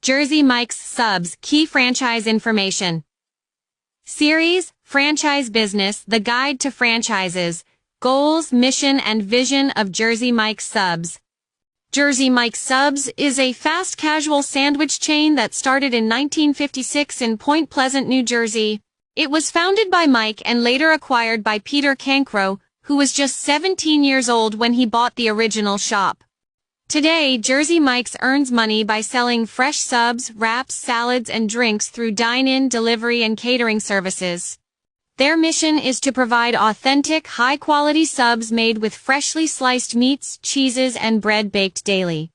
Jersey Mike's Subs Key Franchise Information. Series, Franchise Business, The Guide to Franchises, Goals, Mission, and Vision of Jersey Mike's Subs. Jersey Mike's Subs is a fast casual sandwich chain that started in 1956 in Point Pleasant, New Jersey. It was founded by Mike and later acquired by Peter KaO, who was just 17 years old when he bought the original shop. Today, Jersey Mike's earns money by selling fresh subs, wraps, salads, and drinks through dine-in, delivery, and catering services. Their mission is to provide authentic, high-quality subs made with freshly sliced meats, cheeses, and bread baked daily.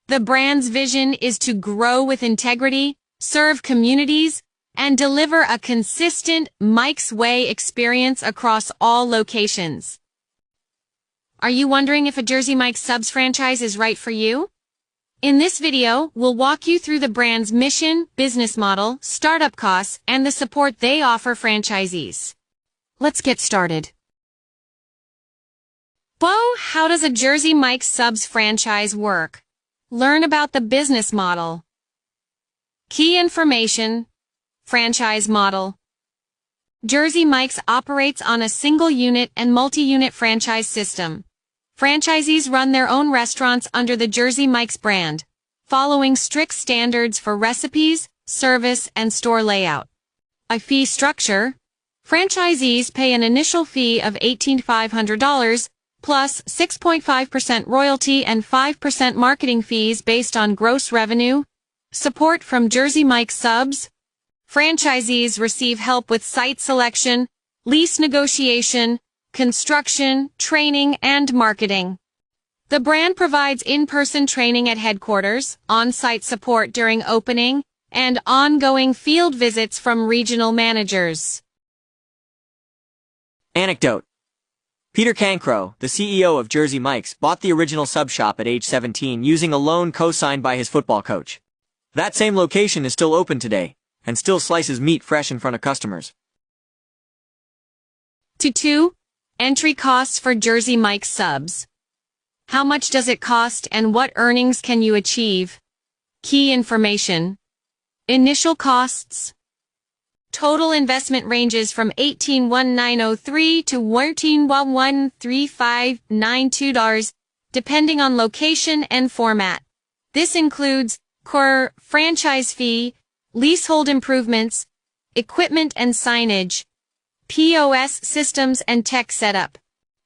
The brand's vision is to grow with integrity, serve communities, and deliver a consistent Mike's Way experience across all locations. Are you wondering if a Jersey Mike's Subs franchise is right for you? In this video, we'll walk you through the brand's mission, business model, startup costs, and the support they offer franchisees. Let's get started. Whoa, how does a Jersey Mike's Subs franchise work? Learn about the business model. Key information. Franchise model. Jersey Mike's operates on a single-unit and multi-unit franchise system. Franchisees run their own restaurants under the Jersey Mike's brand, following strict standards for recipes, service, and store layout. A fee structure. Franchisees pay an initial fee of $1,800, plus 6.5% royalty and 5% marketing fees based on gross revenue. Support from Jersey Mike's Subs. Franchisees receive help with site selection, lease negotiation, construction, training, and marketing. The brand provides in-person training at headquarters, on-site support during opening, and ongoing field visits from regional managers. Anecdote. Peter KaO, the CEO of Jersey Mike's, bought the original sub shop at age 17 using a loan co-signed by his football coach. That same location is still open today, and still slices meat fresh in front of customers. 2. Entry costs for Jersey Mike's Subs. How much does it cost and what earnings can you achieve? Key information. Initial costs. Total investment ranges from $18,193 to $14,13592, depending on location and format. This includes core franchise fee, leasehold improvements, equipment and signage, POS systems and tech setup,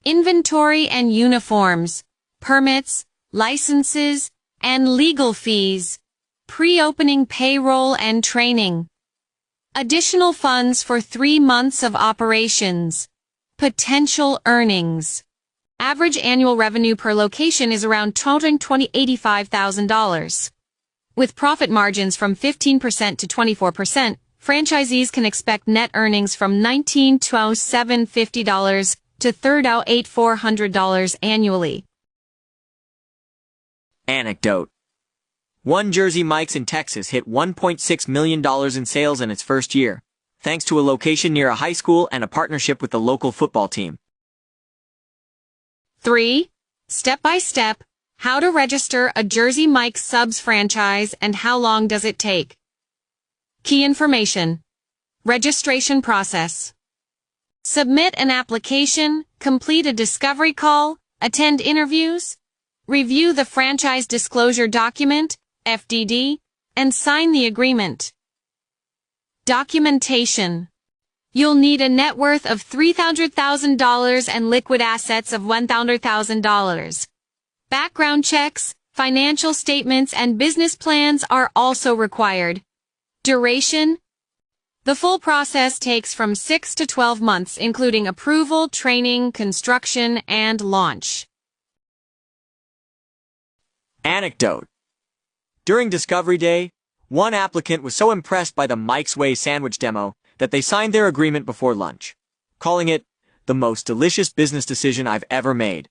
inventory and uniforms, permits, licenses, and legal fees, pre-opening payroll and training. Additional funds for 3 months of operations. Potential earnings. Average annual revenue per location is around $285,000. With profit margins from 15% to 24%, franchisees can expect net earnings from $19,750 to $38,400 annually. Anecdote. One Jersey Mike's in Texas hit $1.6 million in sales in its first year, thanks to a location near a high school and a partnership with the local football team. 3. Step-by-step, how to register a Jersey Mike's Subs franchise and how long does it take? Key information. Registration process. Submit an application, complete a discovery call, attend interviews, review the franchise disclosure document, FDD, and sign the agreement. Documentation. You'll need a net worth of $300,000 and liquid assets of $100,000. Background checks, financial statements, and business plans are also required. Duration. The full process takes from 6 to 12 months, including approval, training, construction, and launch. Anecdote. During Discovery Day, one applicant was so impressed by the Mike's Way sandwich demo that they signed their agreement before lunch, calling it the most delicious business decision I've ever made.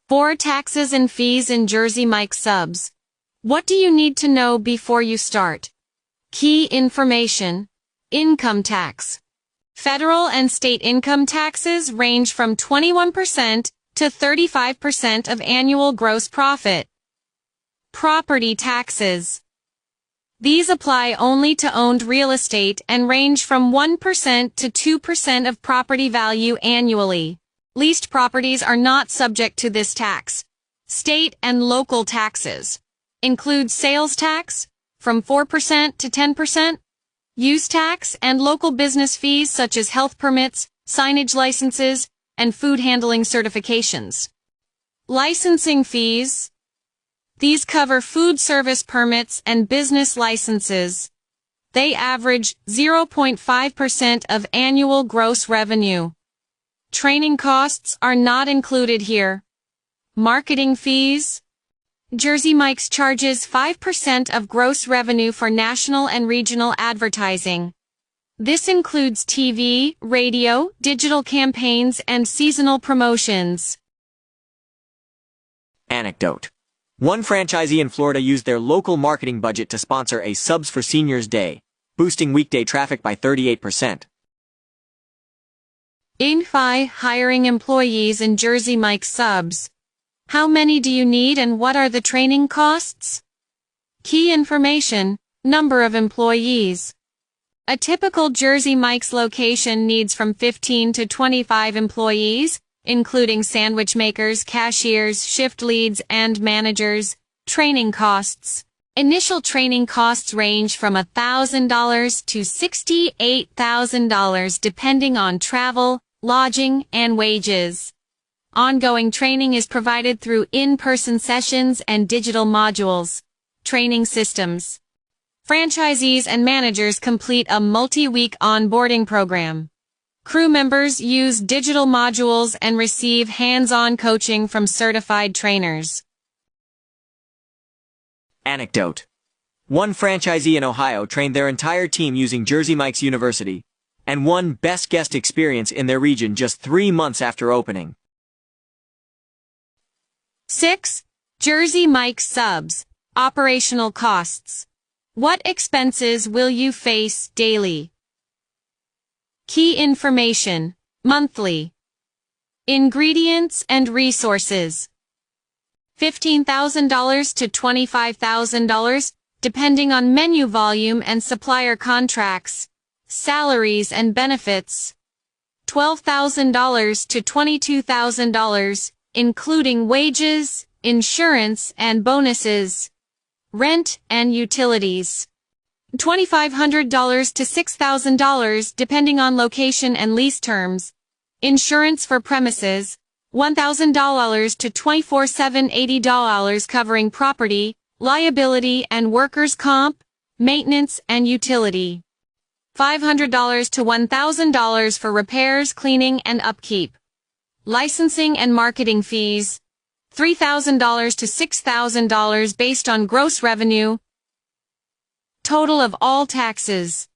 4. Taxes and fees in Jersey Mike's Subs. What do you need to know before you start? Key information. Income tax. Federal and state income taxes range from 21% to 35% of annual gross profit. Property taxes. These apply only to owned real estate and range from 1% to 2% of property value annually. Leased properties are not subject to this tax. State and local taxes include sales tax from 4% to 10%, use tax and local business fees such as health permits, signage licenses, and food handling certifications. Licensing fees. These cover food service permits and business licenses. They average 0.5% of annual gross revenue. Training costs are not included here. Marketing fees. Jersey Mike's charges 5% of gross revenue for national and regional advertising. This includes TV, radio, digital campaigns, and seasonal promotions. Anecdote. One franchisee in Florida used their local marketing budget to sponsor a Subs for Seniors Day, boosting weekday traffic by 38%. Info hiring employees in Jersey Mike's Subs. How many do you need and what are the training costs? Key information, number of employees. A typical Jersey Mike's location needs from 15 to 25 employees, including sandwich makers, cashiers, shift leads, and managers. Training costs. Initial training costs range from $1,000 to $68,000 depending on travel, lodging, and wages. Ongoing training is provided through in-person sessions and digital modules. Training systems. Franchisees and managers complete a multi-week onboarding program. Crew members use digital modules and receive hands-on coaching from certified trainers. Anecdote. One franchisee in Ohio trained their entire team using Jersey Mike's University and won Best Guest Experience in their region just 3 months after opening. 6. Jersey Mike's Subs. Operational costs. What expenses will you face daily? Key information. Monthly. Ingredients and resources. $15,000 to $25,000, depending on menu volume and supplier contracts. Salaries and benefits. $12,000 to $22,000, including wages, insurance, and bonuses. Rent and utilities. $2,500 to $6,000 depending on location and lease terms. Insurance for premises. $1,000 to $24,780 covering property, liability and workers' comp, maintenance and utility. $500 to $1,000 for repairs, cleaning and upkeep. Licensing and marketing fees. $3,000 to $6,000 based on gross revenue. Total of all taxes.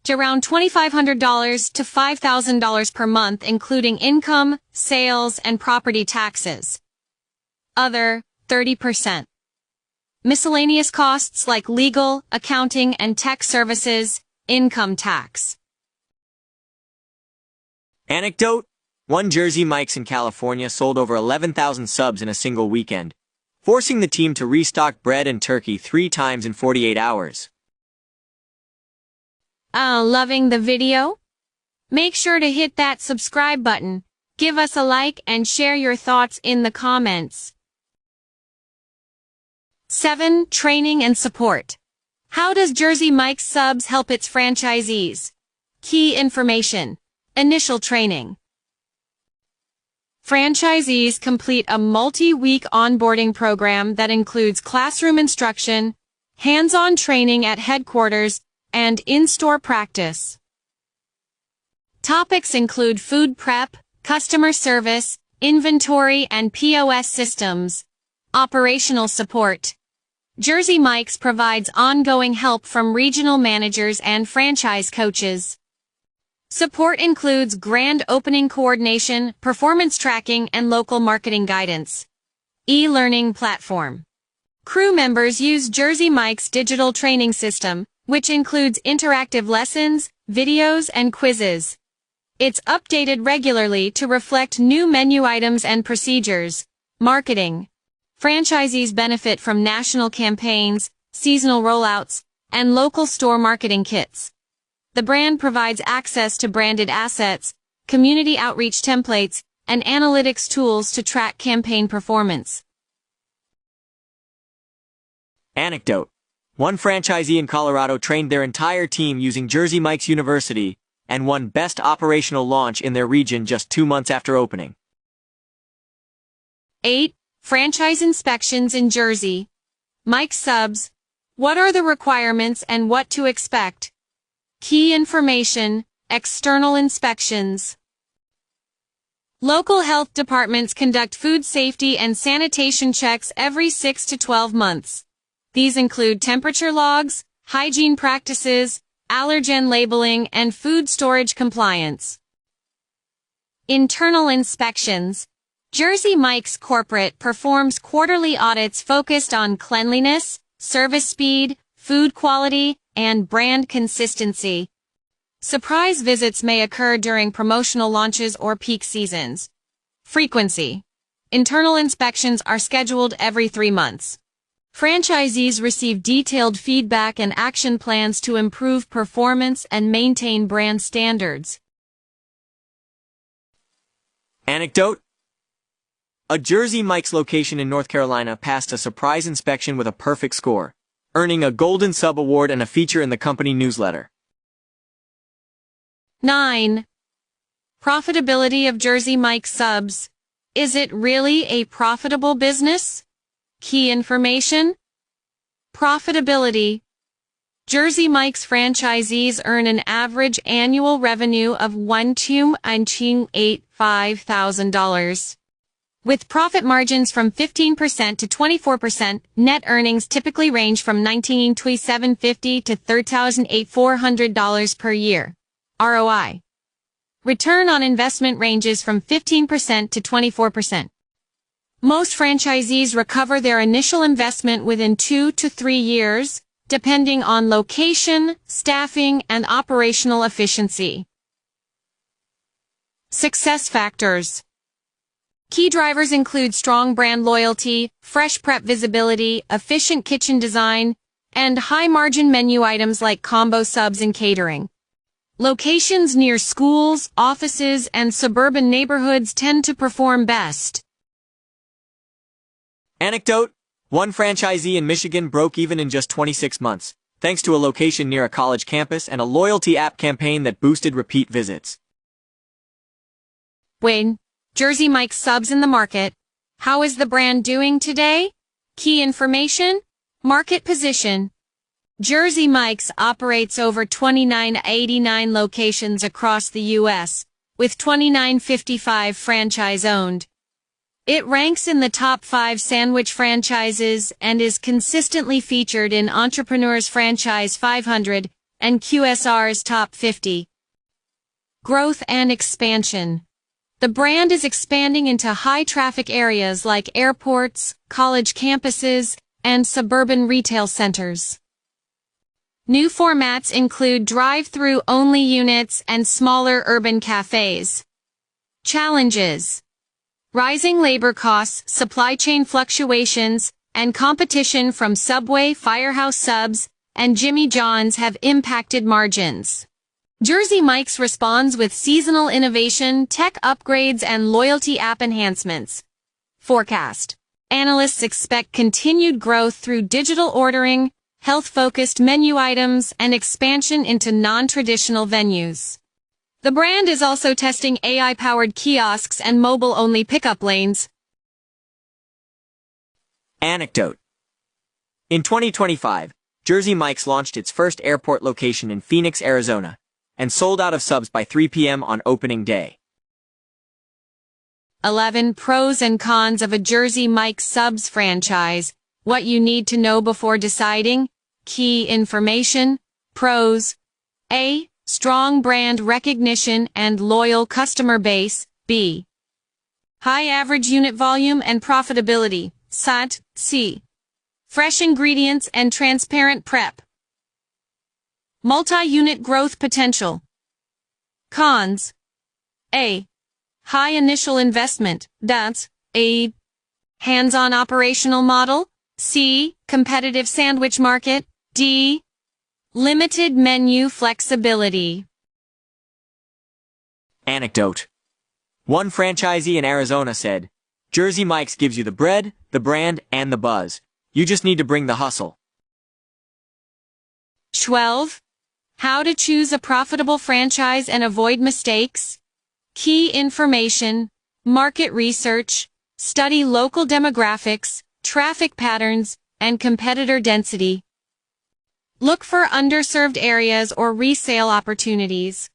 To around $2,500 to $5,000 per month including income, sales, and property taxes. Other, 30%. Miscellaneous costs like legal, accounting, and tech services, income tax. Anecdote. One Jersey Mike's in California sold over 11,000 subs in a single weekend, forcing the team to restock bread and turkey 3 times in 48 hours. Loving the video? Make sure to hit that subscribe button, give us a like, and share your thoughts in the comments. 7. Training and support. How does Jersey Mike's Subs help its franchisees? Key information. Initial training. Franchisees complete a multi-week onboarding program that includes classroom instruction, hands-on training at headquarters, and in-store practice. Topics include food prep, customer service, inventory and POS systems. Operational support. Jersey Mike's provides ongoing help from regional managers and franchise coaches. Support includes grand opening coordination, performance tracking, and local marketing guidance. E-learning platform. Crew members use Jersey Mike's digital training system, which includes interactive lessons, videos, and quizzes. It's updated regularly to reflect new menu items and procedures. Marketing. Franchisees benefit from national campaigns, seasonal rollouts, and local store marketing kits. The brand provides access to branded assets, community outreach templates, and analytics tools to track campaign performance. Anecdote. One franchisee in Colorado trained their entire team using Jersey Mike's University and won Best Operational Launch in their region just 2 months after opening. 8. Franchise inspections in Jersey Mike's Subs. What are the requirements and what to expect? Key information, external inspections. Local health departments conduct food safety and sanitation checks every 6 to 12 months. These include temperature logs, hygiene practices, allergen labeling, and food storage compliance. Internal inspections. Jersey Mike's Corporate performs quarterly audits focused on cleanliness, service speed, food quality, and brand consistency. Surprise visits may occur during promotional launches or peak seasons. Frequency. Internal inspections are scheduled every 3 months. Franchisees receive detailed feedback and action plans to improve performance and maintain brand standards. Anecdote. A Jersey Mike's location in North Carolina passed a surprise inspection with a perfect score, earning a Golden Sub Award and a feature in the company newsletter. 9. Profitability of Jersey Mike's Subs. Is it really a profitable business? Key information. Profitability. Jersey Mike's franchisees earn an average annual revenue of $1,285,000. With profit margins from 15% to 24%, net earnings typically range from $19,750 to $13,400 per year. ROI. Return on investment ranges from 15% to 24%. Most franchisees recover their initial investment within 2 to 3 years, depending on location, staffing, and operational efficiency. Success factors. Key drivers include strong brand loyalty, fresh prep visibility, efficient kitchen design, and high-margin menu items like combo subs and catering. Locations near schools, offices, and suburban neighborhoods tend to perform best. Anecdote. One franchisee in Michigan broke even in just 26 months, thanks to a location near a college campus and a loyalty app campaign that boosted repeat visits. Win. Jersey Mike's Subs in the market. How is the brand doing today? Key information. Market position. Jersey Mike's operates over 2,989 locations across the U.S., with 2,955 franchise-owned. It ranks in the top 5 sandwich franchises and is consistently featured in Entrepreneur's Franchise 500 and QSR's Top 50. Growth and expansion. The brand is expanding into high-traffic areas like airports, college campuses, and suburban retail centers. New formats include drive-through only units and smaller urban cafes. Challenges. Rising labor costs, supply chain fluctuations, and competition from Subway, Firehouse Subs, and Jimmy John's have impacted margins. Jersey Mike's responds with seasonal innovation, tech upgrades, and loyalty app enhancements. Forecast. Analysts expect continued growth through digital ordering, health-focused menu items, and expansion into non-traditional venues. The brand is also testing AI-powered kiosks and mobile-only pickup lanes. Anecdote. In 2025, Jersey Mike's launched its first airport location in Phoenix, Arizona, and sold out of subs by 3 p.m. on opening day. 11 Pros and cons of a Jersey Mike's Subs franchise. What you need to know before deciding. Key information. Pros. A. Strong brand recognition and loyal customer base. B. High average unit volume and profitability. SAT. C. Fresh ingredients and transparent prep. Multi-unit growth potential. Cons. A. High initial investment. That's A. Hands-on operational model. C. Competitive sandwich market. D. Limited menu flexibility. Anecdote. One franchisee in Arizona said, "Jersey Mike's gives you the bread, the brand, and the buzz. You just need to bring the hustle." 12. How to choose a profitable franchise and avoid mistakes. Key information. Market research. Study local demographics, traffic patterns, and competitor density. Look for underserved areas or resale opportunities.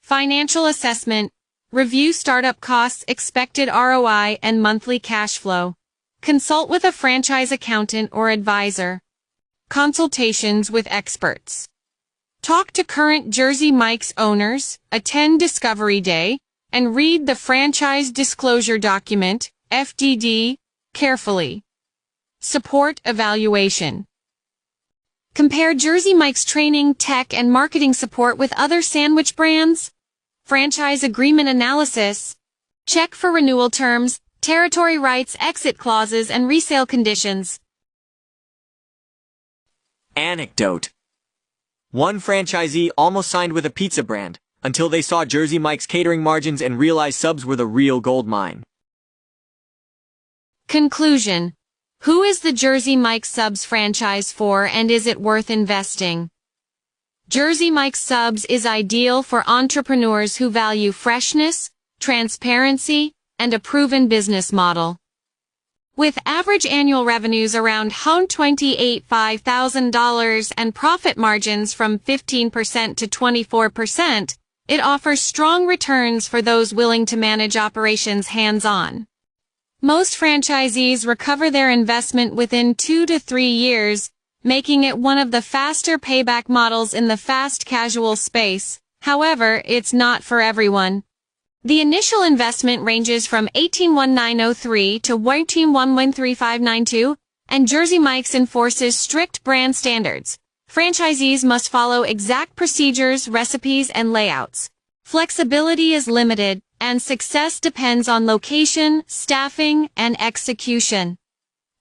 Financial assessment. Review startup costs, expected ROI, and monthly cash flow. Consult with a franchise accountant or advisor. Consultations with experts. Talk to current Jersey Mike's owners, attend Discovery Day, and read the Franchise Disclosure Document, FDD, carefully. Support evaluation. Compare Jersey Mike's training, tech, and marketing support with other sandwich brands. Franchise agreement analysis. Check for renewal terms, territory rights, exit clauses, and resale conditions. Anecdote. One franchisee almost signed with a pizza brand until they saw Jersey Mike's catering margins and realized subs were the real gold mine. Conclusion. Who is the Jersey Mike's Subs franchise for, and is it worth investing? Jersey Mike's Subs is ideal for entrepreneurs who value freshness, transparency, and a proven business model. With average annual revenues around $28,500 and profit margins from 15% to 24%, it offers strong returns for those willing to manage operations hands-on. Most franchisees recover their investment within 2 to 3 years, making it one of the faster payback models in the fast casual space. However, it's not for everyone. The initial investment ranges from $18,190 to $19,113,592, and Jersey Mike's enforces strict brand standards. Franchisees must follow exact procedures, recipes, and layouts. Flexibility is limited, and success depends on location, staffing, and execution.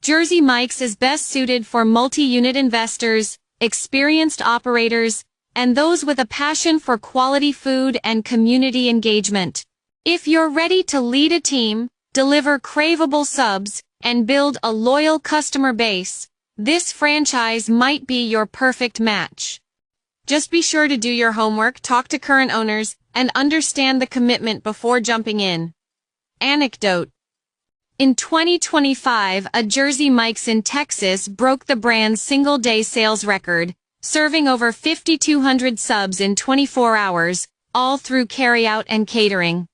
Jersey Mike's is best suited for multi-unit investors, experienced operators, and those with a passion for quality food and community engagement. If you're ready to lead a team, deliver craveable subs, and build a loyal customer base, this franchise might be your perfect match. Just be sure to do your homework, talk to current owners, and understand the commitment before jumping in. Anecdote. In 2025, a Jersey Mike's in Texas broke the brand's single-day sales record, serving over 5,200 subs in 24 hours, all through carryout and catering.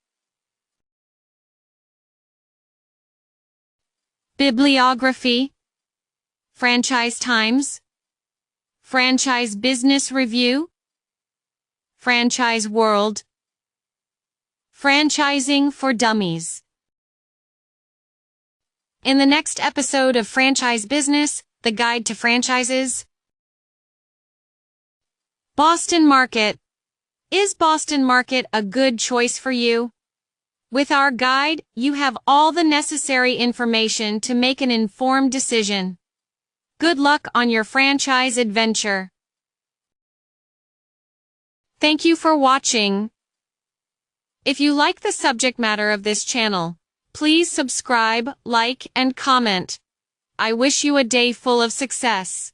Bibliography. Franchise Times. Franchise Business Review. Franchise World. Franchising for Dummies. In the next episode of Franchise Business, the Guide to Franchises. Boston Market. Is Boston Market a good choice for you? With our guide, you have all the necessary information to make an informed decision. Good luck on your franchise adventure. Thank you for watching. If you like the subject matter of this channel, please subscribe, like, and comment. I wish you a day full of success.